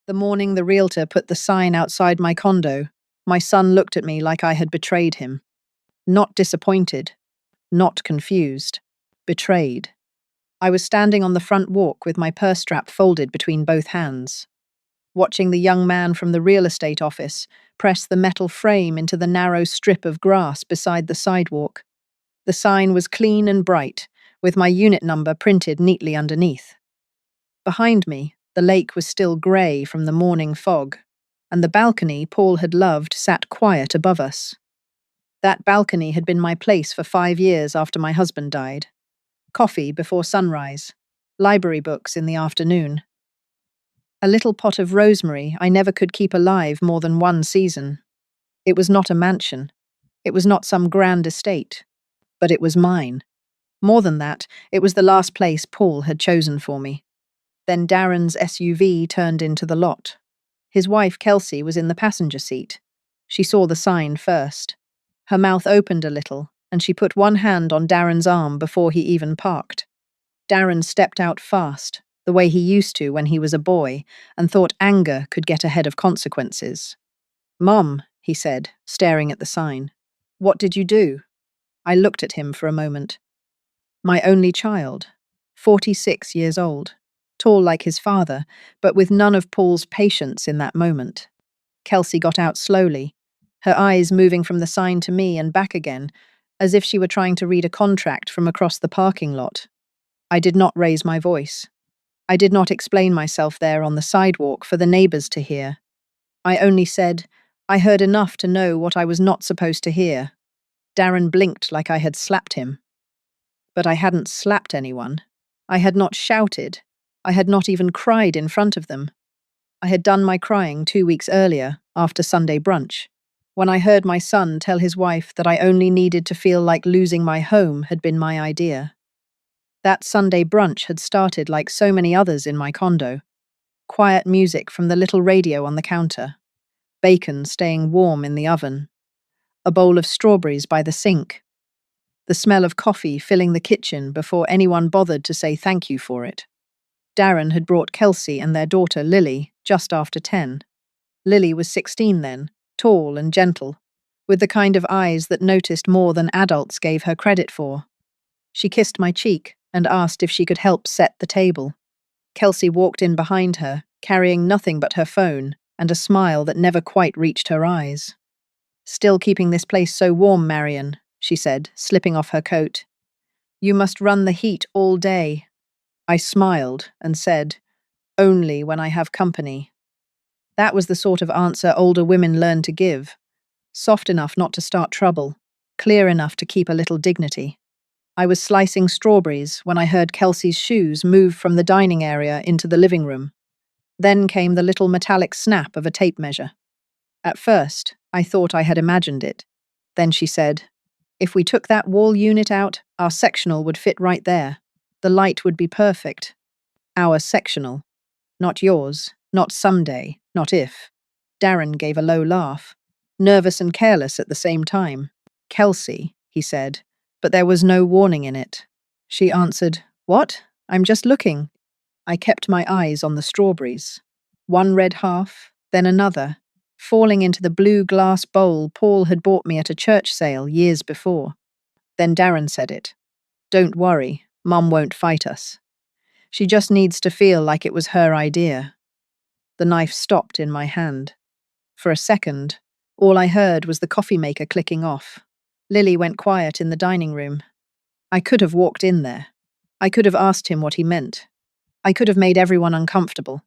The morning the realtor put the sign outside my condo, my son looked at me like I had betrayed him. Not disappointed, not confused, betrayed. I was standing on the front walk with my purse strap folded between both hands, watching the young man from the real estate office press the metal frame into the narrow strip of grass beside the sidewalk. The sign was clean and bright, with my unit number printed neatly underneath. Behind me, the lake was still grey from the morning fog, and the balcony Paul had loved sat quiet above us. That balcony had been my place for 5 years after my husband died. Coffee before sunrise, library books in the afternoon. A little pot of rosemary I never could keep alive more than one season. It was not a mansion. It was not some grand estate. But it was mine. More than that, it was the last place Paul had chosen for me. Then Darren's SUV turned into the lot. His wife, Kelsey, was in the passenger seat. She saw the sign first. Her mouth opened a little, and she put one hand on Darren's arm before he even parked. Darren stepped out fast, the way he used to when he was a boy, and thought anger could get ahead of consequences. "Mom," he said, staring at the sign. "What did you do?" I looked at him for a moment. My only child, 46 years old, tall like his father, but with none of Paul's patience in that moment. Kelsey got out slowly, her eyes moving from the sign to me and back again, as if she were trying to read a contract from across the parking lot. I did not raise my voice. I did not explain myself there on the sidewalk for the neighbors to hear. I only said, I heard enough to know what I was not supposed to hear. Darren blinked like I had slapped him. But I hadn't slapped anyone. I had not shouted. I had not even cried in front of them. I had done my crying 2 weeks earlier, after Sunday brunch, when I heard my son tell his wife that I only needed to feel like losing my home had been my idea. That Sunday brunch had started like so many others in my condo. Quiet music from the little radio on the counter. Bacon staying warm in the oven. A bowl of strawberries by the sink. The smell of coffee filling the kitchen before anyone bothered to say thank you for it. Darren had brought Kelsey and their daughter Lily just after 10. Lily was 16 then, tall and gentle, with the kind of eyes that noticed more than adults gave her credit for. She kissed my cheek and asked if she could help set the table. Kelsey walked in behind her, carrying nothing but her phone and a smile that never quite reached her eyes. "Still keeping this place so warm, Marion," she said, slipping off her coat. "You must run the heat all day." I smiled and said, "Only when I have company." That was the sort of answer older women learn to give. Soft enough not to start trouble, clear enough to keep a little dignity. I was slicing strawberries when I heard Kelsey's shoes move from the dining area into the living room. Then came the little metallic snap of a tape measure. At first, I thought I had imagined it. Then she said, "If we took that wall unit out, our sectional would fit right there. The light would be perfect. Our sectional. Not yours, not someday, not if." Darren gave a low laugh, nervous and careless at the same time. "Kelsey," he said, but there was no warning in it. She answered, "What? I'm just looking." I kept my eyes on the strawberries. One red half, then another, falling into the blue glass bowl Paul had bought me at a church sale years before. Then Darren said it. "Don't worry, Mum won't fight us. She just needs to feel like it was her idea." The knife stopped in my hand. For a second, all I heard was the coffee maker clicking off. Lily went quiet in the dining room. I could have walked in there. I could have asked him what he meant. I could have made everyone uncomfortable.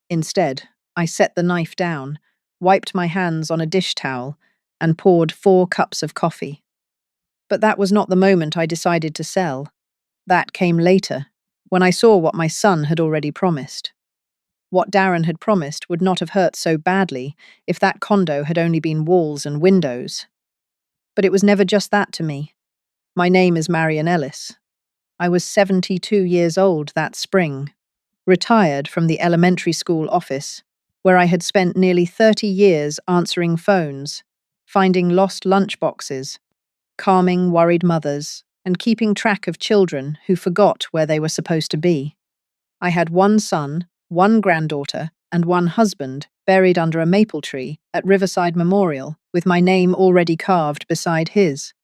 Instead, I set the knife down, wiped my hands on a dish towel, and poured 4 cups of coffee. But that was not the moment I decided to sell. That came later, when I saw what my son had already promised. What Darren had promised would not have hurt so badly if that condo had only been walls and windows. But it was never just that to me. My name is Marion Ellis. I was 72 years old that spring, retired from the elementary school office, where I had spent nearly 30 years answering phones, finding lost lunchboxes, calming worried mothers, and keeping track of children who forgot where they were supposed to be. I had one son, one granddaughter, and one husband, buried under a maple tree at Riverside Memorial, with my name already carved beside his.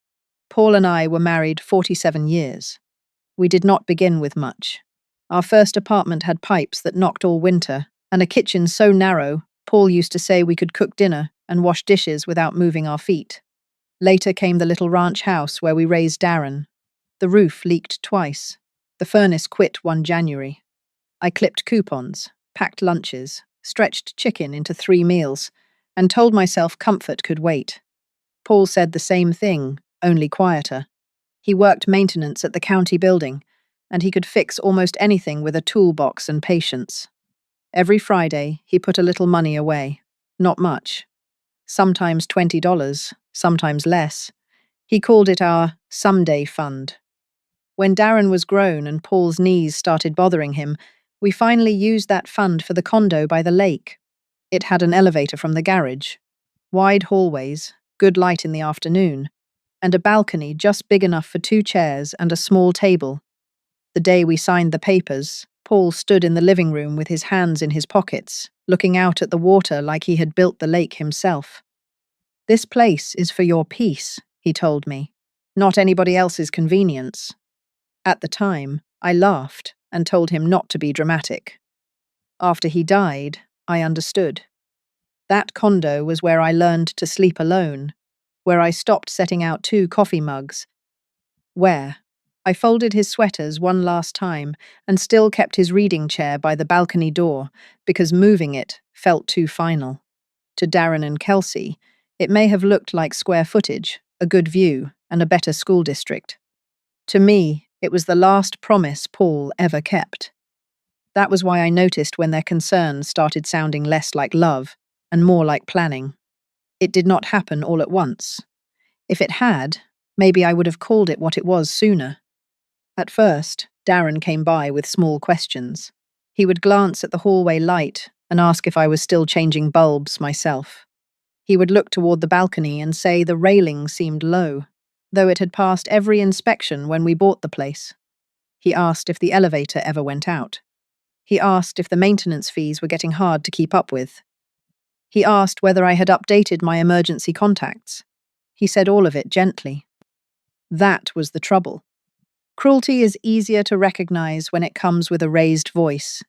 Paul and I were married 47 years. We did not begin with much. Our first apartment had pipes that knocked all winter, and a kitchen so narrow, Paul used to say we could cook dinner and wash dishes without moving our feet. Later came the little ranch house where we raised Darren. The roof leaked twice. The furnace quit one January. I clipped coupons, packed lunches, stretched chicken into 3 meals, and told myself comfort could wait. Paul said the same thing, only quieter. He worked maintenance at the county building, and he could fix almost anything with a toolbox and patience. Every Friday, he put a little money away. Not much. Sometimes $20, sometimes less. He called it our someday fund. When Darren was grown and Paul's knees started bothering him, we finally used that fund for the condo by the lake. It had an elevator from the garage, wide hallways, good light in the afternoon, and a balcony just big enough for 2 chairs and a small table. The day we signed the papers, Paul stood in the living room with his hands in his pockets, looking out at the water like he had built the lake himself. "This place is for your peace," he told me, "not anybody else's convenience." At the time, I laughed and told him not to be dramatic. After he died, I understood. That condo was where I learned to sleep alone, where I stopped setting out 2 coffee mugs, where I folded his sweaters one last time and still kept his reading chair by the balcony door because moving it felt too final. To Darren and Kelsey, it may have looked like square footage, a good view, and a better school district. To me, it was the last promise Paul ever kept. That was why I noticed when their concerns started sounding less like love and more like planning. It did not happen all at once. If it had, maybe I would have called it what it was sooner. At first, Darren came by with small questions. He would glance at the hallway light and ask if I was still changing bulbs myself. He would look toward the balcony and say the railing seemed low, though it had passed every inspection when we bought the place. He asked if the elevator ever went out. He asked if the maintenance fees were getting hard to keep up with. He asked whether I had updated my emergency contacts. He said all of it gently. That was the trouble. Cruelty is easier to recognize when it comes with a raised voice.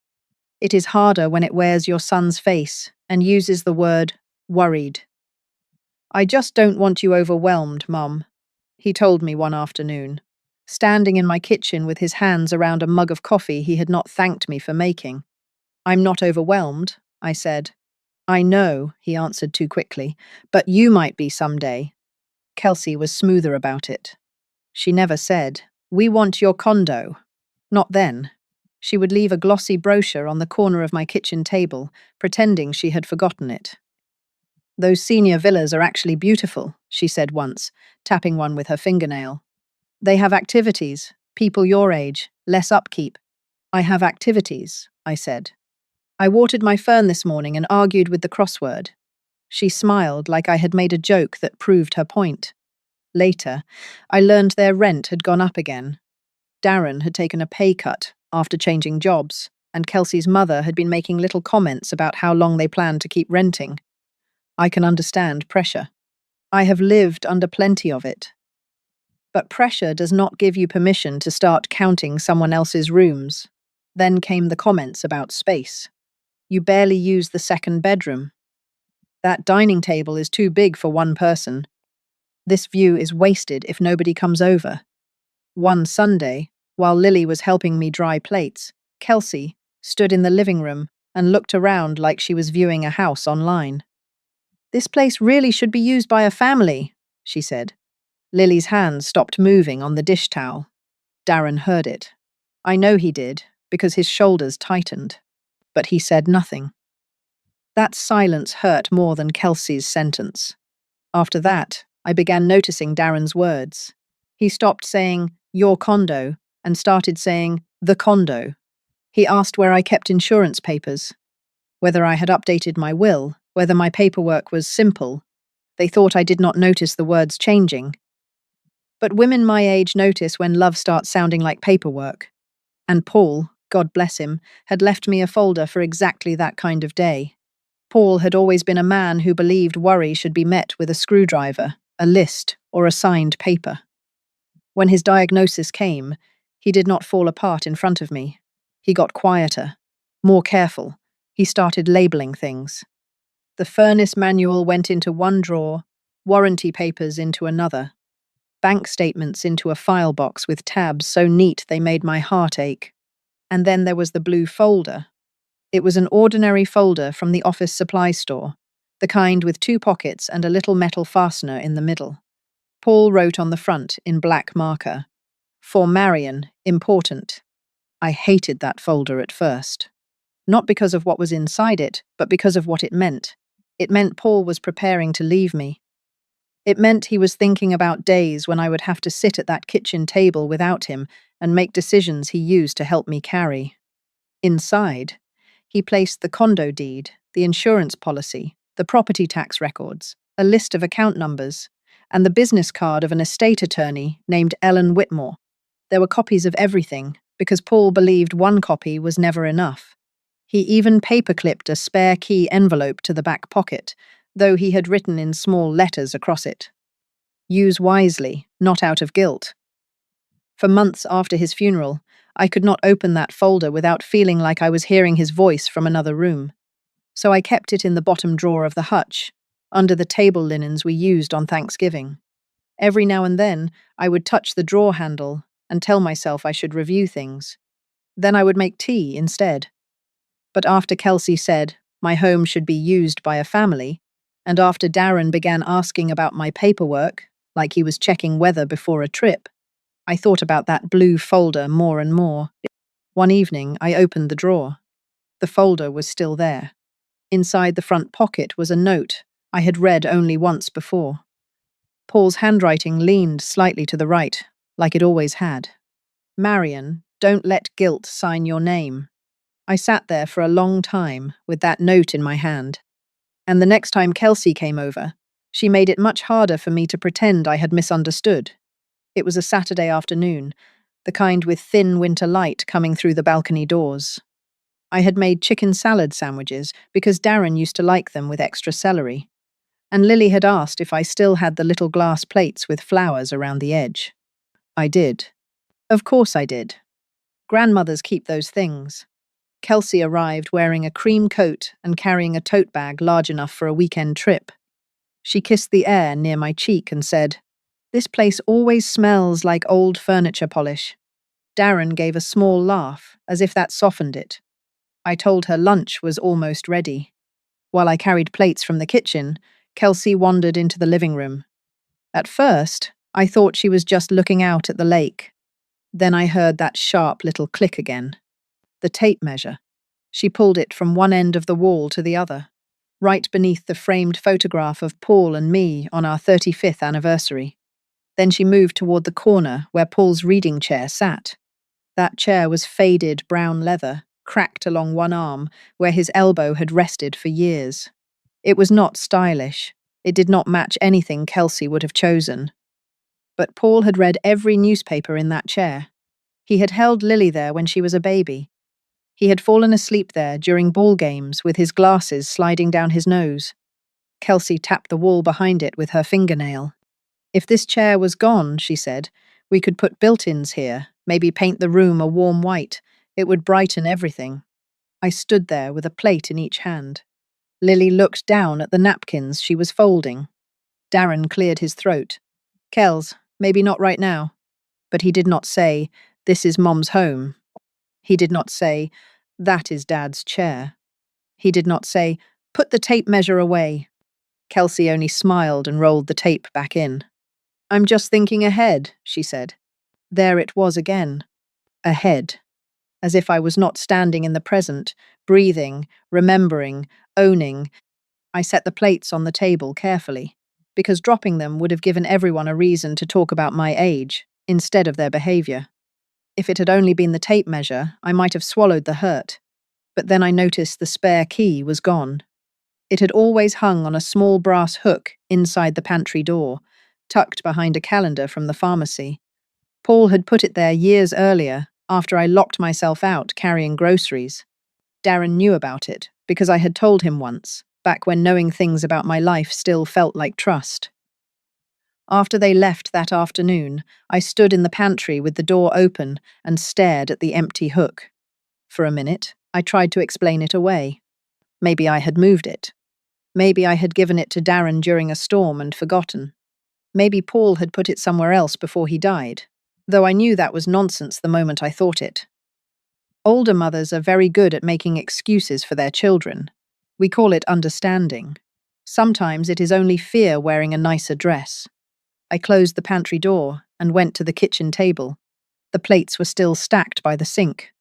It is harder when it wears your son's face and uses the word worried. "I just don't want you overwhelmed, Mum," he told me one afternoon, standing in my kitchen with his hands around a mug of coffee he had not thanked me for making. "I'm not overwhelmed," I said. "I know," he answered too quickly, "but you might be someday." Kelsey was smoother about it. She never said, "We want your condo." Not then. She would leave a glossy brochure on the corner of my kitchen table, pretending she had forgotten it. "Those senior villas are actually beautiful," she said once, tapping one with her fingernail. "They have activities, people your age, less upkeep." "I have activities," I said. "I watered my fern this morning and argued with the crossword." She smiled like I had made a joke that proved her point. Later, I learned their rent had gone up again. Darren had taken a pay cut after changing jobs, and Kelsey's mother had been making little comments about how long they planned to keep renting. I can understand pressure. I have lived under plenty of it. But pressure does not give you permission to start counting someone else's rooms. Then came the comments about space. "You barely use the second bedroom." "That dining table is too big for one person." "This view is wasted if nobody comes over." One Sunday, while Lily was helping me dry plates, Kelsey stood in the living room and looked around like she was viewing a house online. "This place really should be used by a family," she said. Lily's hands stopped moving on the dish towel. Darren heard it. I know he did, because his shoulders tightened. But he said nothing. That silence hurt more than Kelsey's sentence. After that, I began noticing Darren's words. He stopped saying, "your condo," and started saying, "the condo." He asked where I kept insurance papers, whether I had updated my will, whether my paperwork was simple. They thought I did not notice the words changing. But women my age notice when love starts sounding like paperwork. And Paul God bless him, had left me a folder for exactly that kind of day. Paul had always been a man who believed worry should be met with a screwdriver, a list, or a signed paper. When his diagnosis came, he did not fall apart in front of me. He got quieter, more careful. He started labeling things. The furnace manual went into one drawer, warranty papers into another, bank statements into a file box with tabs so neat they made my heart ache. And then there was the blue folder. It was an ordinary folder from the office supply store, the kind with two pockets and a little metal fastener in the middle. Paul wrote on the front in black marker, "For Marion, important." I hated that folder at first. Not because of what was inside it, but because of what it meant. It meant Paul was preparing to leave me. It meant he was thinking about days when I would have to sit at that kitchen table without him and make decisions he used to help me carry. Inside, he placed the condo deed, the insurance policy, the property tax records, a list of account numbers, and the business card of an estate attorney named Ellen Whitmore. There were copies of everything, because Paul believed one copy was never enough. He even paperclipped a spare key envelope to the back pocket, though he had written in small letters across it. Use wisely, not out of guilt. For months after his funeral, I could not open that folder without feeling like I was hearing his voice from another room. So I kept it in the bottom drawer of the hutch, under the table linens we used on Thanksgiving. Every now and then, I would touch the drawer handle and tell myself I should review things. Then I would make tea instead. But after Kelsey said my home should be used by a family, and after Darren began asking about my paperwork, like he was checking weather before a trip, I thought about that blue folder more and more. One evening, I opened the drawer. The folder was still there. Inside the front pocket was a note I had read only once before. Paul's handwriting leaned slightly to the right, like it always had. Marion, don't let guilt sign your name. I sat there for a long time with that note in my hand. And the next time Kelsey came over, she made it much harder for me to pretend I had misunderstood. It was a Saturday afternoon, the kind with thin winter light coming through the balcony doors. I had made chicken salad sandwiches because Darren used to like them with extra celery, and Lily had asked if I still had the little glass plates with flowers around the edge. I did. Of course I did. Grandmothers keep those things. Kelsey arrived wearing a cream coat and carrying a tote bag large enough for a weekend trip. She kissed the air near my cheek and said, "This place always smells like old furniture polish." Darren gave a small laugh, as if that softened it. I told her lunch was almost ready. While I carried plates from the kitchen, Kelsey wandered into the living room. At first, I thought she was just looking out at the lake. Then I heard that sharp little click again. The tape measure. She pulled it from one end of the wall to the other, right beneath the framed photograph of Paul and me on our 35th anniversary. Then she moved toward the corner where Paul's reading chair sat. That chair was faded brown leather, cracked along one arm, where his elbow had rested for years. It was not stylish. It did not match anything Kelsey would have chosen. But Paul had read every newspaper in that chair. He had held Lily there when she was a baby. He had fallen asleep there during ball games with his glasses sliding down his nose. Kelsey tapped the wall behind it with her fingernail. "If this chair was gone," she said, "we could put built-ins here, maybe paint the room a warm white. It would brighten everything." I stood there with a plate in each hand. Lily looked down at the napkins she was folding. Darren cleared his throat. "Kels, maybe not right now." But he did not say, "This is Mom's home." He did not say, "That is Dad's chair." He did not say, "Put the tape measure away." Kelsey only smiled and rolled the tape back in. "I'm just thinking ahead," she said. There it was again. Ahead. As if I was not standing in the present, breathing, remembering, owning. I set the plates on the table carefully, because dropping them would have given everyone a reason to talk about my age, instead of their behavior. If it had only been the tape measure, I might have swallowed the hurt. But then I noticed the spare key was gone. It had always hung on a small brass hook inside the pantry door, tucked behind a calendar from the pharmacy. Paul had put it there years earlier, After I locked myself out carrying groceries, Darren knew about it because I had told him once, back when knowing things about my life still felt like trust. After they left that afternoon, I stood in the pantry with the door open and stared at the empty hook. For a minute, I tried to explain it away. Maybe I had moved it. Maybe I had given it to Darren during a storm and forgotten. Maybe Paul had put it somewhere else before he died, though I knew that was nonsense the moment I thought it. Older mothers are very good at making excuses for their children. We call it understanding. Sometimes it is only fear wearing a nicer dress. I closed the pantry door and went to the kitchen table. The plates were still stacked by the sink.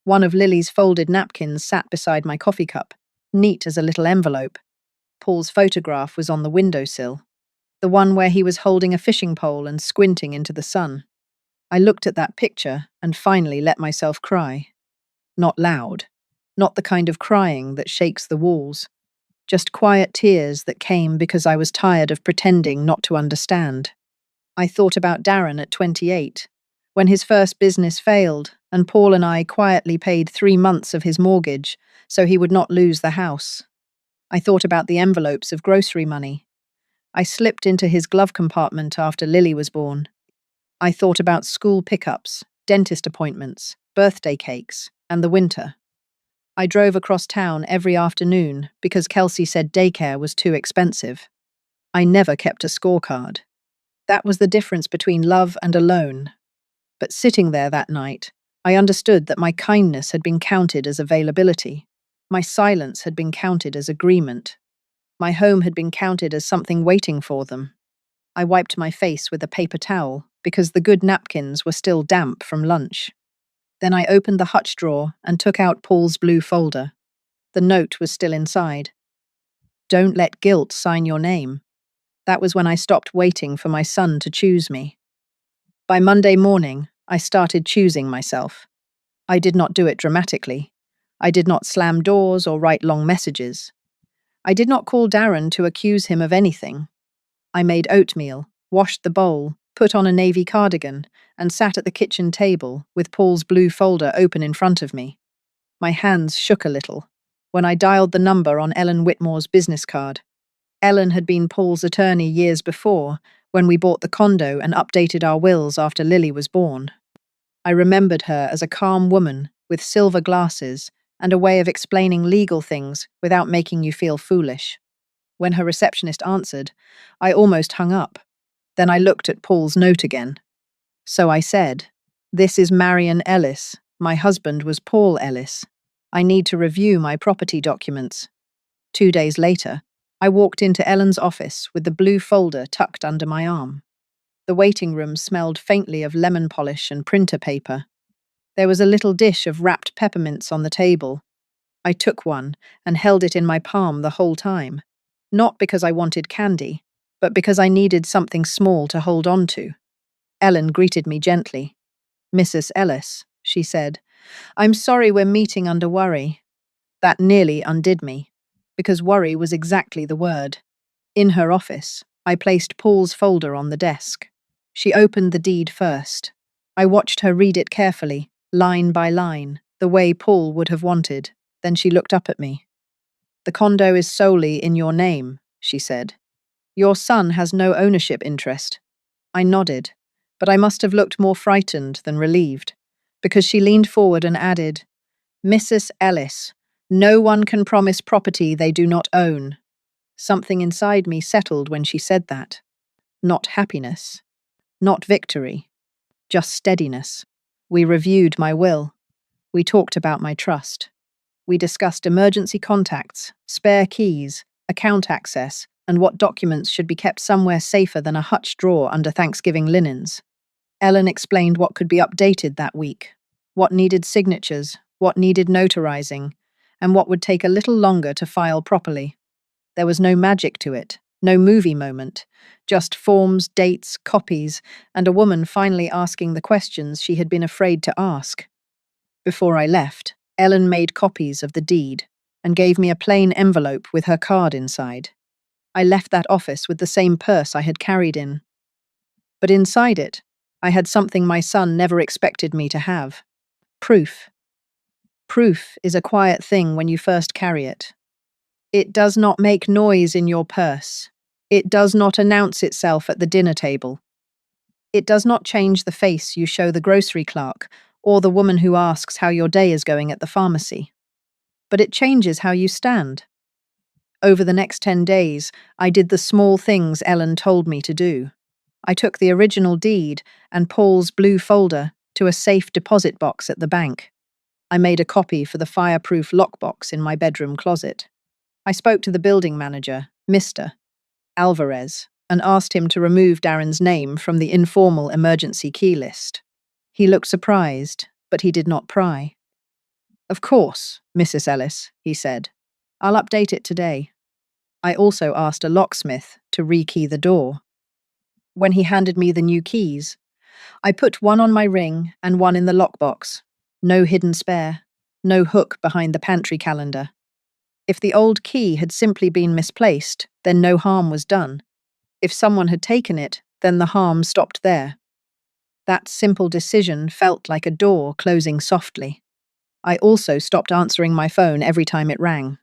One of Lily's folded napkins sat beside my coffee cup, neat as a little envelope. Paul's photograph was on the windowsill, the one where he was holding a fishing pole and squinting into the sun. I looked at that picture and finally let myself cry. Not loud, not the kind of crying that shakes the walls, just quiet tears that came because I was tired of pretending not to understand. I thought about Darren at 28, when his first business failed and Paul and I quietly paid 3 months of his mortgage so he would not lose the house. I thought about the envelopes of grocery money I slipped into his glove compartment after Lily was born. I thought about school pickups, dentist appointments, birthday cakes, and the winter. I drove across town every afternoon because Kelsey said daycare was too expensive. I never kept a scorecard. That was the difference between love and alone. But sitting there that night, I understood that my kindness had been counted as availability. My silence had been counted as agreement. My home had been counted as something waiting for them. I wiped my face with a paper towel because the good napkins were still damp from lunch. Then I opened the hutch drawer and took out Paul's blue folder. The note was still inside. Don't let guilt sign your name. That was when I stopped waiting for my son to choose me. By Monday morning, I started choosing myself. I did not do it dramatically. I did not slam doors or write long messages. I did not call Darren to accuse him of anything. I made oatmeal, washed the bowl, put on a navy cardigan, and sat at the kitchen table with Paul's blue folder open in front of me. My hands shook a little when I dialed the number on Ellen Whitmore's business card. Ellen had been Paul's attorney years before, when we bought the condo and updated our wills after Lily was born. I remembered her as a calm woman with silver glasses and a way of explaining legal things without making you feel foolish. When her receptionist answered, I almost hung up. Then I looked at Paul's note again. So I said, "This is Marion Ellis. My husband was Paul Ellis. I need to review my property documents." 2 days later, I walked into Ellen's office with the blue folder tucked under my arm. The waiting room smelled faintly of lemon polish and printer paper. There was a little dish of wrapped peppermints on the table. I took one and held it in my palm the whole time, not because I wanted candy, but because I needed something small to hold on to. Ellen greeted me gently. "Mrs. Ellis," she said, "I'm sorry we're meeting under worry." That nearly undid me, because worry was exactly the word. In her office, I placed Paul's folder on the desk. She opened the deed first. I watched her read it carefully, line by line, the way Paul would have wanted. Then she looked up at me. "The condo is solely in your name," she said. "Your son has no ownership interest." I nodded, but I must have looked more frightened than relieved, because she leaned forward and added, "Mrs. Ellis, no one can promise property they do not own." Something inside me settled when she said that. Not happiness, not victory, just steadiness. We reviewed my will. We talked about my trust. We discussed emergency contacts, spare keys, account access, and what documents should be kept somewhere safer than a hutch drawer under Thanksgiving linens. Ellen explained what could be updated that week, what needed signatures, what needed notarizing, and what would take a little longer to file properly. There was no magic to it, no movie moment, just forms, dates, copies, and a woman finally asking the questions she had been afraid to ask. Before I left, Ellen made copies of the deed and gave me a plain envelope with her card inside. I left that office with the same purse I had carried in. But inside it, I had something my son never expected me to have. Proof. Proof is a quiet thing when you first carry it. It does not make noise in your purse. It does not announce itself at the dinner table. It does not change the face you show the grocery clerk or the woman who asks how your day is going at the pharmacy. But it changes how you stand. Over the next 10 days, I did the small things Ellen told me to do. I took the original deed and Paul's blue folder to a safe deposit box at the bank. I made a copy for the fireproof lockbox in my bedroom closet. I spoke to the building manager, Mr. Alvarez, and asked him to remove Darren's name from the informal emergency key list. He looked surprised, but he did not pry. "Of course, Mrs. Ellis," he said. "I'll update it today." I also asked a locksmith to rekey the door. When he handed me the new keys, I put one on my ring and one in the lockbox. No hidden spare, no hook behind the pantry calendar. If the old key had simply been misplaced, then no harm was done. If someone had taken it, then the harm stopped there. That simple decision felt like a door closing softly. I also stopped answering my phone every time it rang.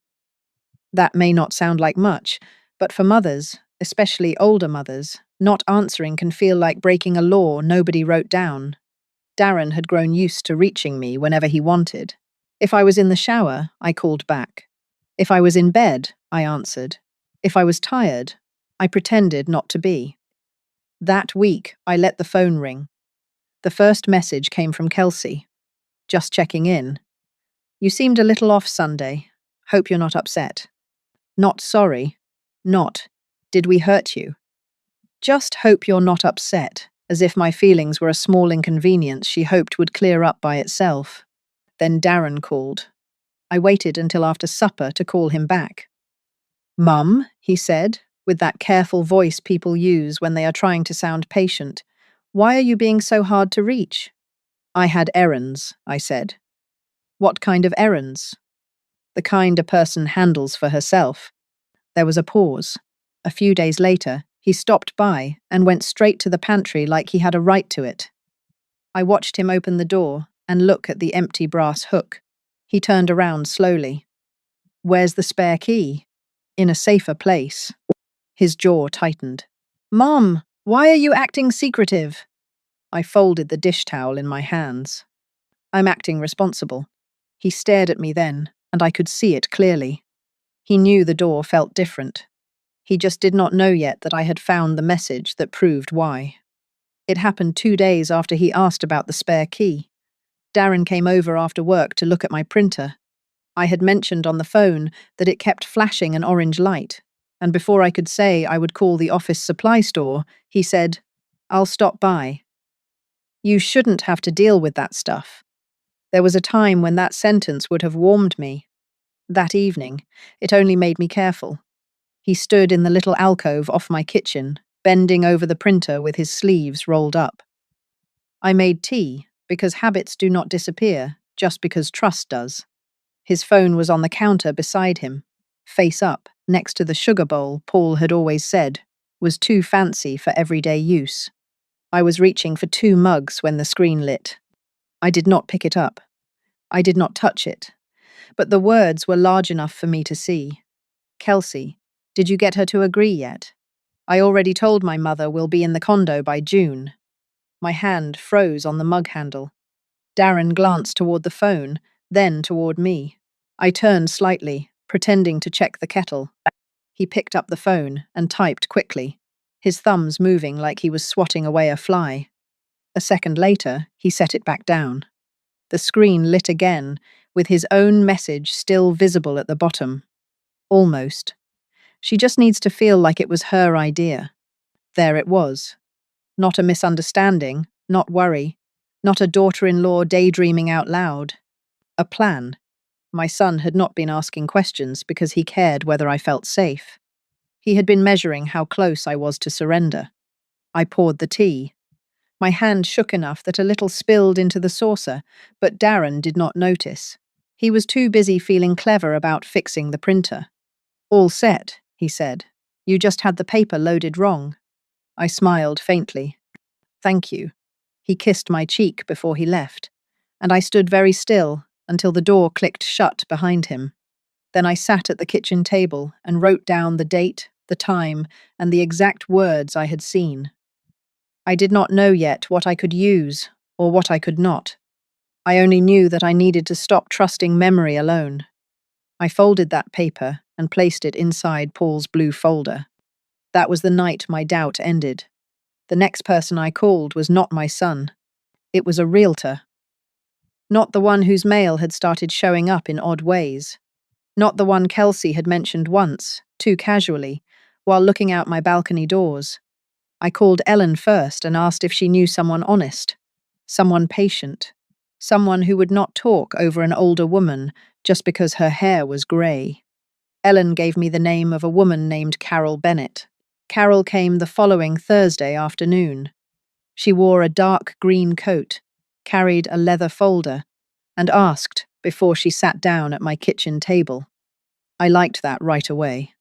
That may not sound like much, but for mothers, especially older mothers, not answering can feel like breaking a law nobody wrote down. Darren had grown used to reaching me whenever he wanted. If I was in the shower, I called back. If I was in bed, I answered. If I was tired, I pretended not to be. That week, I let the phone ring. The first message came from Kelsey. "Just checking in. You seemed a little off Sunday. Hope you're not upset." Not sorry. Not, "Did we hurt you?" Just hope you're not upset, as if my feelings were a small inconvenience she hoped would clear up by itself. Then Darren called. I waited until after supper to call him back. "Mum," he said, with that careful voice people use when they are trying to sound patient, "why are you being so hard to reach?" "I had errands," I said. "What kind of errands?" "The kind a person handles for herself." There was a pause. A few days later, he stopped by and went straight to the pantry like he had a right to it. I watched him open the door and look at the empty brass hook. He turned around slowly. "Where's the spare key?" "In a safer place." His jaw tightened. "Mom, why are you acting secretive?" I folded the dish towel in my hands. "I'm acting responsible." He stared at me then, and I could see it clearly. He knew the door felt different. He just did not know yet that I had found the message that proved why. It happened 2 days after he asked about the spare key. Darren came over after work to look at my printer. I had mentioned on the phone that it kept flashing an orange light, and before I could say I would call the office supply store, he said, "I'll stop by." You shouldn't have to deal with that stuff. There was a time when that sentence would have warmed me. That evening, it only made me careful. He stood in the little alcove off my kitchen, bending over the printer with his sleeves rolled up. I made tea, because habits do not disappear, just because trust does. His phone was on the counter beside him, face up, next to the sugar bowl Paul had always said was too fancy for everyday use. I was reaching for 2 mugs when the screen lit. I did not pick it up. I did not touch it. But the words were large enough for me to see. "Kelsey, did you get her to agree yet? I already told my mother we'll be in the condo by June." My hand froze on the mug handle. Darren glanced toward the phone, then toward me. I turned slightly, pretending to check the kettle. He picked up the phone and typed quickly, his thumbs moving like he was swatting away a fly. A second later, he set it back down. The screen lit again, with his own message still visible at the bottom. "Almost. She just needs to feel like it was her idea." There it was. Not a misunderstanding, not worry, not a daughter-in-law daydreaming out loud. A plan. My son had not been asking questions because he cared whether I felt safe. He had been measuring how close I was to surrender. I poured the tea. My hand shook enough that a little spilled into the saucer, but Darren did not notice. He was too busy feeling clever about fixing the printer. "All set," he said. "You just had the paper loaded wrong." I smiled faintly. "Thank you." He kissed my cheek before he left. and I stood very still until the door clicked shut behind him. Then I sat at the kitchen table and wrote down the date, the time, and the exact words I had seen. I did not know yet what I could use or what I could not. I only knew that I needed to stop trusting memory alone. I folded that paper and placed it inside Paul's blue folder. That was the night my doubt ended. The next person I called was not my son. It was a realtor. Not the one whose mail had started showing up in odd ways. Not the one Kelsey had mentioned once, too casually, while looking out my balcony doors. I called Ellen first and asked if she knew someone honest, someone patient, someone who would not talk over an older woman just because her hair was grey. Ellen gave me the name of a woman named Carol Bennett. Carol came the following Thursday afternoon. She wore a dark green coat, carried a leather folder, and asked before she sat down at my kitchen table. I liked that right away.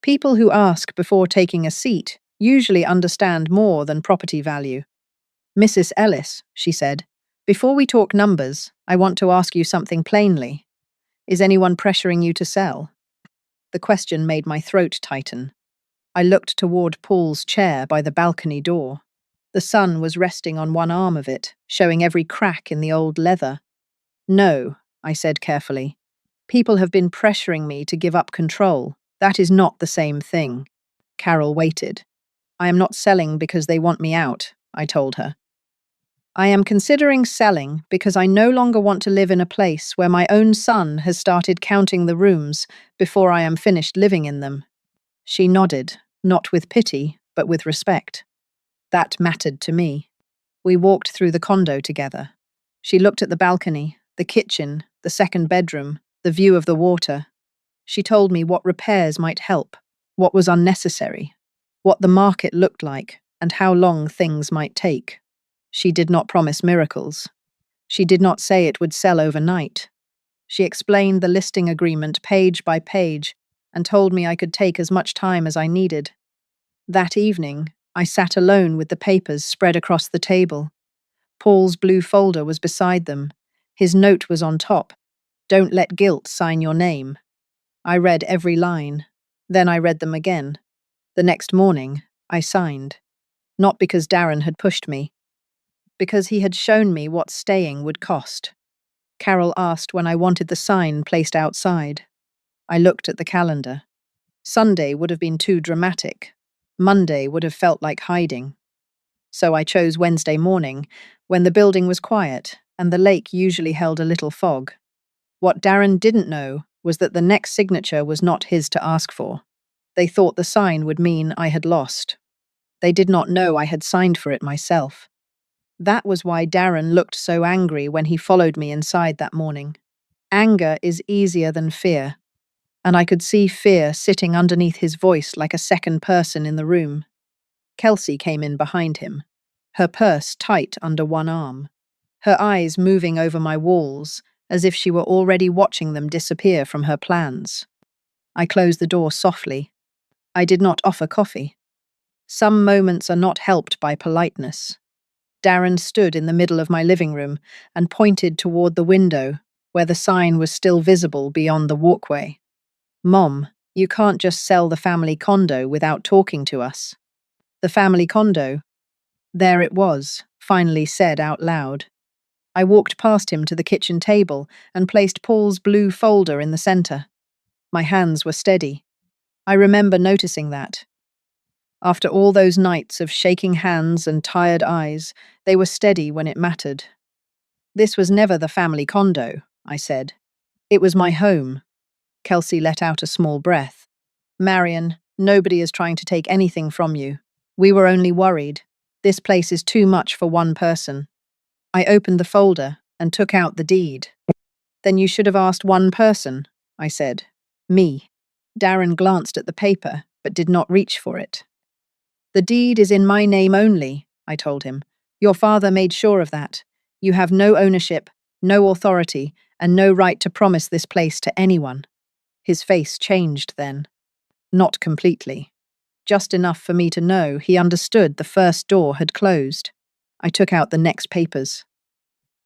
People who ask before taking a seat usually understand more than property value. "Mrs. Ellis," she said, "before we talk numbers, I want to ask you something plainly. Is anyone pressuring you to sell?" The question made my throat tighten. I looked toward Paul's chair by the balcony door. The sun was resting on one arm of it, showing every crack in the old leather. "No," I said carefully. "People have been pressuring me to give up control. That is not the same thing." Carol waited. "I am not selling because they want me out," I told her. "I am considering selling because I no longer want to live in a place where my own son has started counting the rooms before I am finished living in them." She nodded, not with pity, but with respect. That mattered to me. We walked through the condo together. She looked at the balcony, the kitchen, the second bedroom, the view of the water. She told me what repairs might help, what was unnecessary, what the market looked like, and how long things might take. She did not promise miracles. She did not say it would sell overnight. She explained the listing agreement page by page and told me I could take as much time as I needed. That evening, I sat alone with the papers spread across the table. Paul's blue folder was beside them. His note was on top. "Don't let guilt sign your name." I read every line. Then I read them again. The next morning, I signed. Not because Darren had pushed me, because he had shown me what staying would cost. Carol asked when I wanted the sign placed outside. I looked at the calendar. Sunday would have been too dramatic. Monday would have felt like hiding. So I chose Wednesday morning, when the building was quiet and the lake usually held a little fog. What Darren didn't know was that the next signature was not his to ask for. They thought the sign would mean I had lost. They did not know I had signed for it myself. That was why Darren looked so angry when he followed me inside that morning. Anger is easier than fear, and I could see fear sitting underneath his voice like a second person in the room. Kelsey came in behind him, her purse tight under one arm, her eyes moving over my walls as if she were already watching them disappear from her plans. I closed the door softly. I did not offer coffee. Some moments are not helped by politeness. Darren stood in the middle of my living room and pointed toward the window, where the sign was still visible beyond the walkway. "Mom, you can't just sell the family condo without talking to us." The family condo? There it was, finally said out loud. I walked past him to the kitchen table and placed Paul's blue folder in the center. My hands were steady. I remember noticing that. After all those nights of shaking hands and tired eyes, they were steady when it mattered. "This was never the family condo," I said. "It was my home." Kelsey let out a small breath. "Marion, nobody is trying to take anything from you. We were only worried. This place is too much for one person." I opened the folder and took out the deed. "Then you should have asked one person," I said. "Me." Darren glanced at the paper, but did not reach for it. "The deed is in my name only," I told him. "Your father made sure of that. You have no ownership, no authority, and no right to promise this place to anyone." His face changed then. Not completely. Just enough for me to know he understood the first door had closed. I took out the next papers.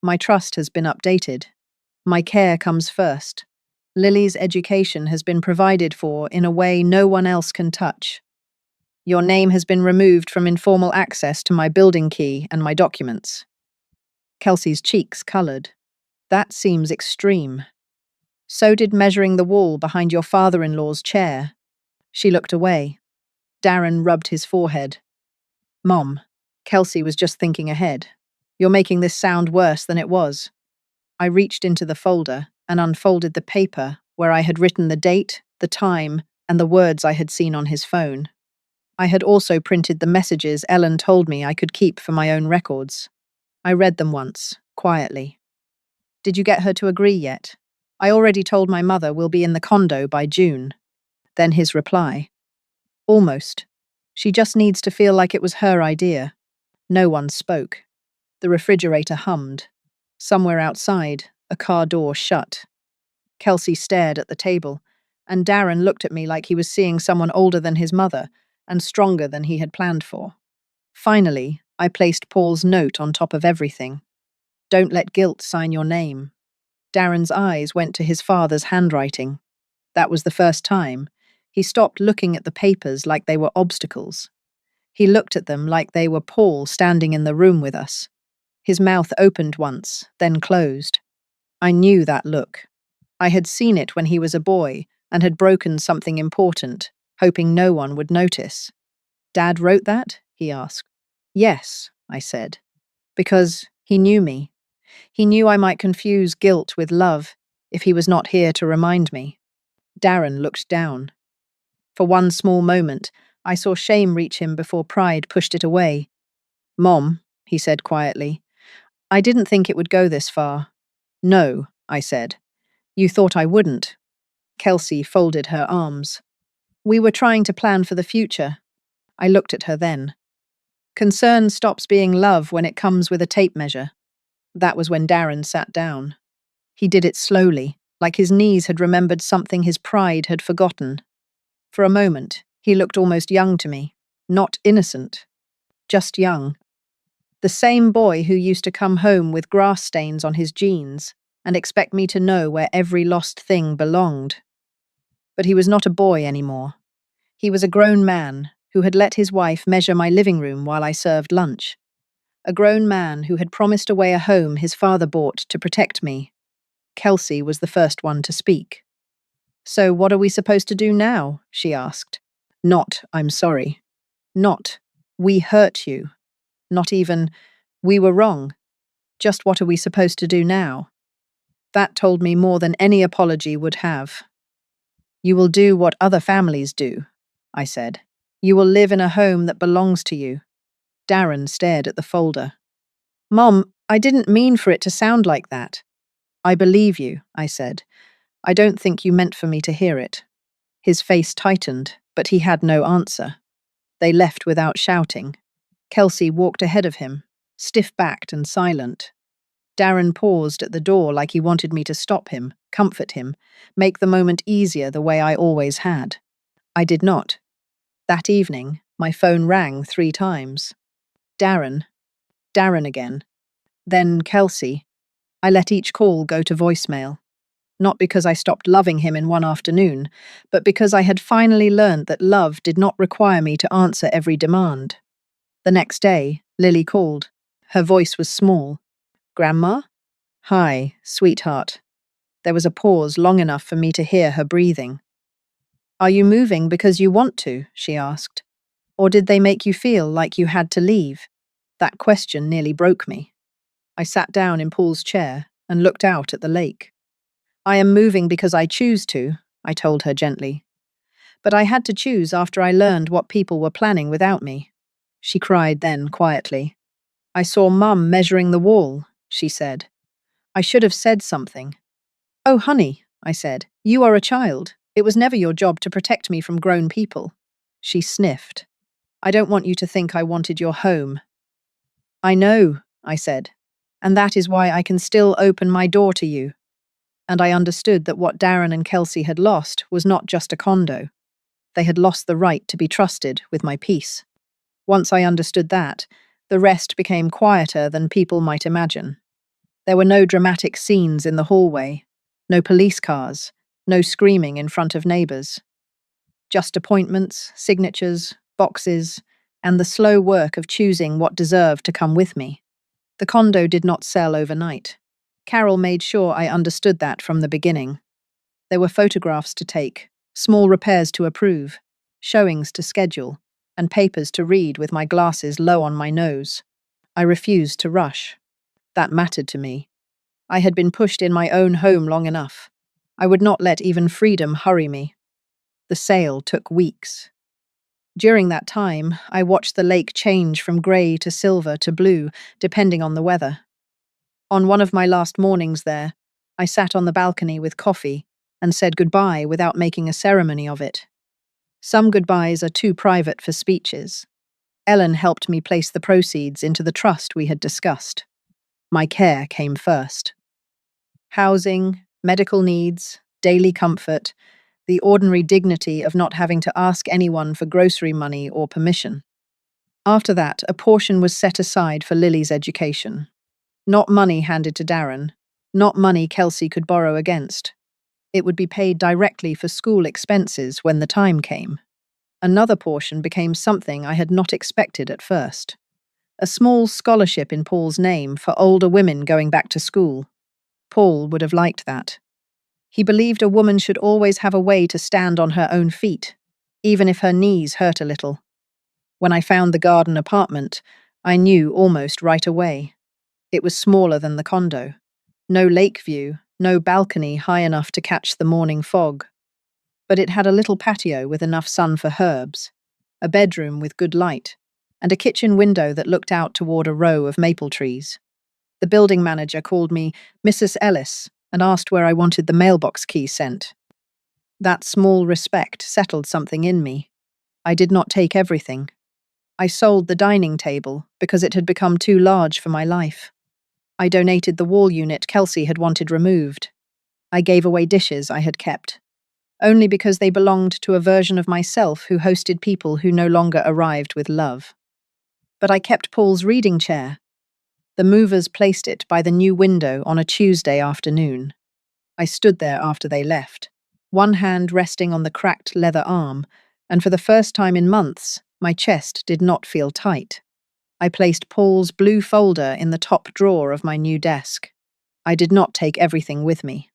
My trust has been updated. My care comes first. Lily's education has been provided for in a way no one else can touch. Your name has been removed from informal access to my building key and my documents. Kelsey's cheeks coloured. That seems extreme. So did measuring the wall behind your father-in-law's chair. She looked away. Darren rubbed his forehead. Mom, Kelsey was just thinking ahead. You're making this sound worse than it was. I reached into the folder and unfolded the paper where I had written the date, the time, and the words I had seen on his phone. I had also printed the messages Ellen told me I could keep for my own records. I read them once, quietly. Did you get her to agree yet? I already told my mother we'll be in the condo by June. Then his reply. Almost. She just needs to feel like it was her idea. No one spoke. The refrigerator hummed. Somewhere outside, a car door shut. Kelsey stared at the table, and Darren looked at me like he was seeing someone older than his mother and stronger than he had planned for. Finally, I placed Paul's note on top of everything. Don't let guilt sign your name. Darren's eyes went to his father's handwriting. That was the first time. He stopped looking at the papers like they were obstacles. He looked at them like they were Paul standing in the room with us. His mouth opened once, then closed. I knew that look. I had seen it when he was a boy and had broken something important, hoping no one would notice. Dad wrote that? He asked. Yes, I said. Because he knew me. He knew I might confuse guilt with love if he was not here to remind me. Darren looked down. For one small moment, I saw shame reach him before pride pushed it away. Mom, he said quietly, I didn't think it would go this far. No, I said. You thought I wouldn't. Kelsey folded her arms. We were trying to plan for the future. I looked at her then. Concern stops being love when it comes with a tape measure. That was when Darren sat down. He did it slowly, like his knees had remembered something his pride had forgotten. For a moment, he looked almost young to me. Not innocent. Just young. The same boy who used to come home with grass stains on his jeans and expect me to know where every lost thing belonged. But he was not a boy anymore. He was a grown man who had let his wife measure my living room while I served lunch. A grown man who had promised away a home his father bought to protect me. Kelsey was the first one to speak. So what are we supposed to do now? She asked. Not, I'm sorry. Not, we hurt you. Not even, we were wrong. Just what are we supposed to do now? That told me more than any apology would have. You will do what other families do, I said. You will live in a home that belongs to you. Darren stared at the folder. Mom, I didn't mean for it to sound like that. I believe you, I said. I don't think you meant for me to hear it. His face tightened, but he had no answer. They left without shouting. Kelsey walked ahead of him, stiff-backed and silent. Darren paused at the door like he wanted me to stop him, comfort him, make the moment easier the way I always had. I did not. That evening, my phone rang 3 times. Darren. Darren again. Then Kelsey. I let each call go to voicemail. Not because I stopped loving him in one afternoon, but because I had finally learned that love did not require me to answer every demand. The next day, Lily called. Her voice was small. Grandma? Hi, sweetheart. There was a pause long enough for me to hear her breathing. Are you moving because you want to? She asked. Or did they make you feel like you had to leave? That question nearly broke me. I sat down in Paul's chair and looked out at the lake. I am moving because I choose to, I told her gently. But I had to choose after I learned what people were planning without me. She cried then, quietly. I saw Mum measuring the wall, she said. I should have said something. Oh, honey, I said, you are a child. It was never your job to protect me from grown people. She sniffed. I don't want you to think I wanted your home. I know, I said, and that is why I can still open my door to you. And I understood that what Darren and Kelsey had lost was not just a condo. They had lost the right to be trusted with my peace. Once I understood that, the rest became quieter than people might imagine. There were no dramatic scenes in the hallway, no police cars, no screaming in front of neighbours. Just appointments, signatures, boxes, and the slow work of choosing what deserved to come with me. The condo did not sell overnight. Carol made sure I understood that from the beginning. There were photographs to take, small repairs to approve, showings to schedule, and papers to read with my glasses low on my nose. I refused to rush. That mattered to me. I had been pushed in my own home long enough. I would not let even freedom hurry me. The sale took weeks. During that time, I watched the lake change from grey to silver to blue, depending on the weather. On one of my last mornings there, I sat on the balcony with coffee and said goodbye without making a ceremony of it. Some goodbyes are too private for speeches. Ellen helped me place the proceeds into the trust we had discussed. My care came first. Housing, medical needs, daily comfort, the ordinary dignity of not having to ask anyone for grocery money or permission. After that, a portion was set aside for Lily's education. Not money handed to Darren, not money Kelsey could borrow against. It would be paid directly for school expenses when the time came. Another portion became something I had not expected at first. A small scholarship in Paul's name for older women going back to school. Paul would have liked that. He believed a woman should always have a way to stand on her own feet, even if her knees hurt a little. When I found the garden apartment, I knew almost right away. It was smaller than the condo. No lake view, no balcony high enough to catch the morning fog. But it had a little patio with enough sun for herbs, a bedroom with good light, and a kitchen window that looked out toward a row of maple trees. The building manager called me Mrs. Ellis and asked where I wanted the mailbox key sent. That small respect settled something in me. I did not take everything. I sold the dining table because it had become too large for my life. I donated the wall unit Kelsey had wanted removed. I gave away dishes I had kept, only because they belonged to a version of myself who hosted people who no longer arrived with love. But I kept Paul's reading chair. The movers placed it by the new window on a Tuesday afternoon. I stood there after they left, one hand resting on the cracked leather arm, and for the first time in months, my chest did not feel tight. I placed Paul's blue folder in the top drawer of my new desk. I did not take everything with me.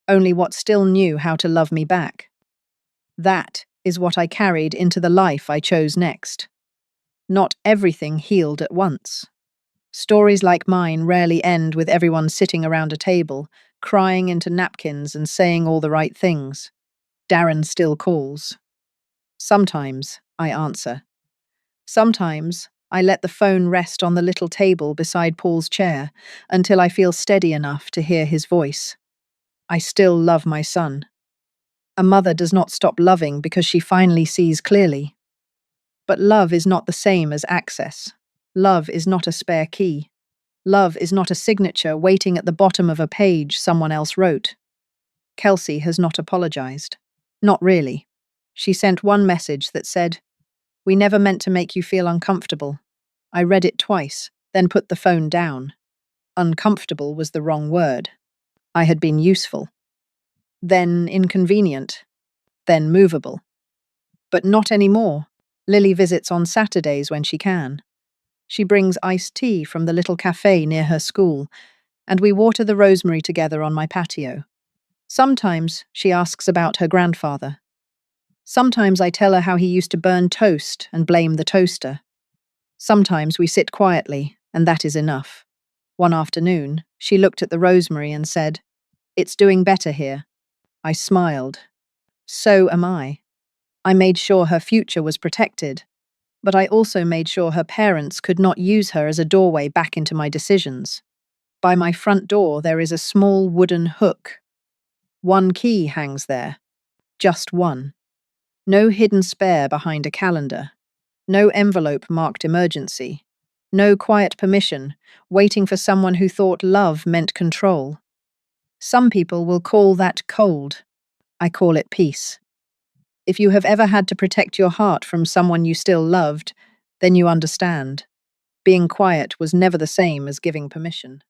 Only what still knew how to love me back. That is what I carried into the life I chose next. Not everything healed at once. Stories like mine rarely end with everyone sitting around a table, crying into napkins and saying all the right things. Darren still calls. Sometimes I answer. Sometimes I let the phone rest on the little table beside Paul's chair until I feel steady enough to hear his voice. I still love my son. A mother does not stop loving because she finally sees clearly. But love is not the same as access. Love is not a spare key. Love is not a signature waiting at the bottom of a page someone else wrote. Kelsey has not apologized. Not really. She sent one message that said, "We never meant to make you feel uncomfortable." I read it twice, then put the phone down. Uncomfortable was the wrong word. I had been useful. Then inconvenient. Then movable. But not anymore. Lily visits on Saturdays when she can. She brings iced tea from the little cafe near her school, and we water the rosemary together on my patio. Sometimes she asks about her grandfather. Sometimes I tell her how he used to burn toast and blame the toaster. Sometimes we sit quietly, and that is enough. One afternoon, she looked at the rosemary and said, "It's doing better here." I smiled. So am I. I made sure her future was protected, but I also made sure her parents could not use her as a doorway back into my decisions. By my front door, there is a small wooden hook. One key hangs there. Just one. No hidden spare behind a calendar. No envelope marked emergency. No quiet permission, waiting for someone who thought love meant control. Some people will call that cold. I call it peace. If you have ever had to protect your heart from someone you still loved, then you understand. Being quiet was never the same as giving permission.